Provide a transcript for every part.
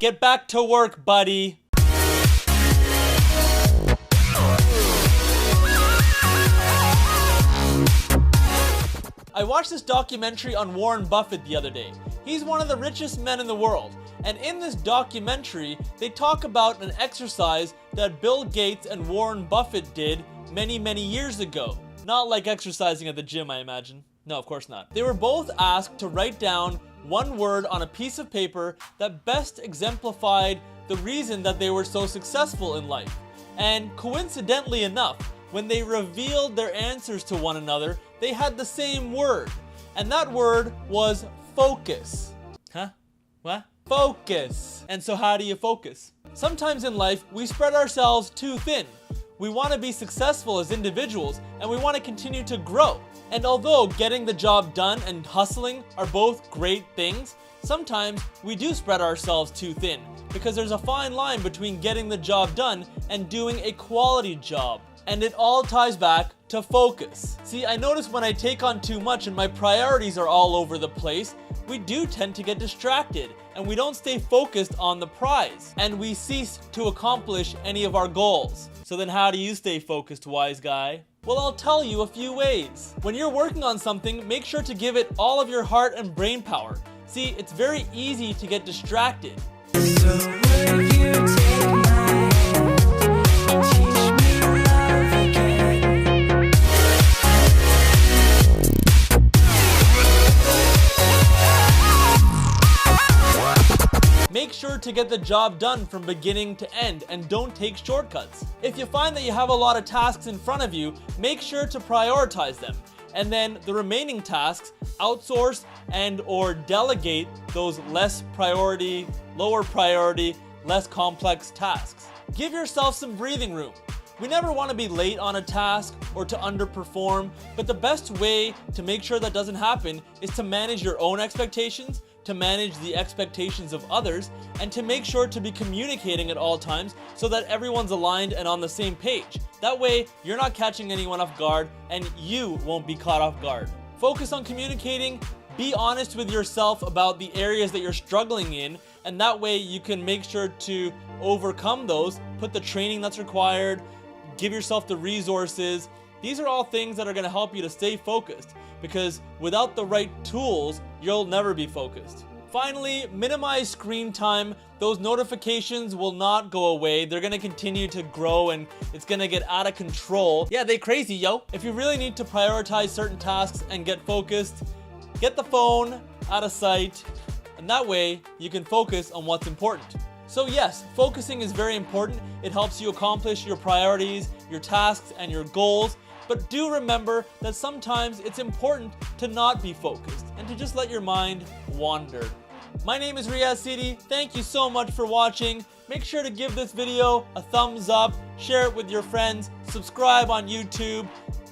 Get back to work, buddy. I watched this documentary on Warren Buffett the other day. He's one of the richest men in the world. And in this documentary, they talk about an exercise that Bill Gates and Warren Buffett did many, many years ago. Not like exercising at the gym, I imagine. No, of course not. They were both asked to write down one word on a piece of paper that best exemplified the reason that they were so successful in life. And coincidentally enough, when they revealed their answers to one another, they had the same word. And that word was focus. Huh? What? Focus. And so how do you focus? Sometimes in life, we spread ourselves too thin. We want to be successful as individuals, and we want to continue to grow. And although getting the job done and hustling are both great things, sometimes we do spread ourselves too thin, because there's a fine line between getting the job done and doing a quality job. And it all ties back to focus. See, I notice when I take on too much and my priorities are all over the place, we do tend to get distracted and we don't stay focused on the prize and we cease to accomplish any of our goals. So then how do you stay focused, wise guy? Well, I'll tell you a few ways. When you're working on something, make sure to give it all of your heart and brain power. See, it's very easy to get distracted. So will you take my hand and teach me love again? Make sure to get the job done from beginning to end and don't take shortcuts. If you find that you have a lot of tasks in front of you, make sure to prioritize them. And then the remaining tasks, outsource and or delegate those lower priority, less complex tasks. Give yourself some breathing room. We never want to be late on a task or to underperform, but the best way to make sure that doesn't happen is to manage your own expectations, to manage the expectations of others, and to make sure to be communicating at all times so that everyone's aligned and on the same page. That way, you're not catching anyone off guard and you won't be caught off guard. Focus on communicating, be honest with yourself about the areas that you're struggling in, and that way you can make sure to overcome those, put the training that's required, give yourself the resources. These are all things that are going to help you to stay focused, because without the right tools, you'll never be focused. Finally, minimize screen time. Those notifications will not go away. They're gonna continue to grow and it's gonna get out of control. Yeah, they crazy, yo. If you really need to prioritize certain tasks and get focused, get the phone out of sight, and that way you can focus on what's important. So yes, focusing is very important. It helps you accomplish your priorities, your tasks, and your goals. But do remember that sometimes it's important to not be focused and to just let your mind wander. My name is Riaz Sidi. Thank you so much for watching. Make sure to give this video a thumbs up, share it with your friends, subscribe on YouTube,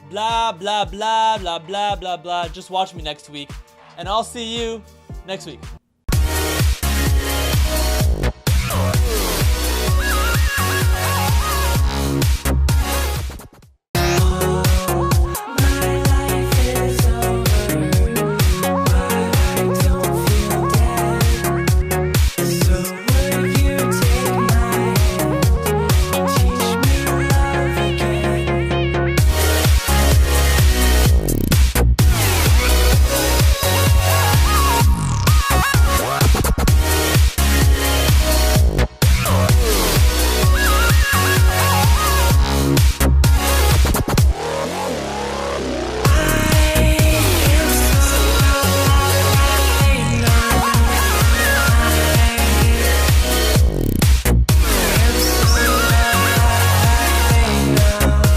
blah, blah, blah, blah, blah, blah, blah. Just watch me next week, and I'll see you next week.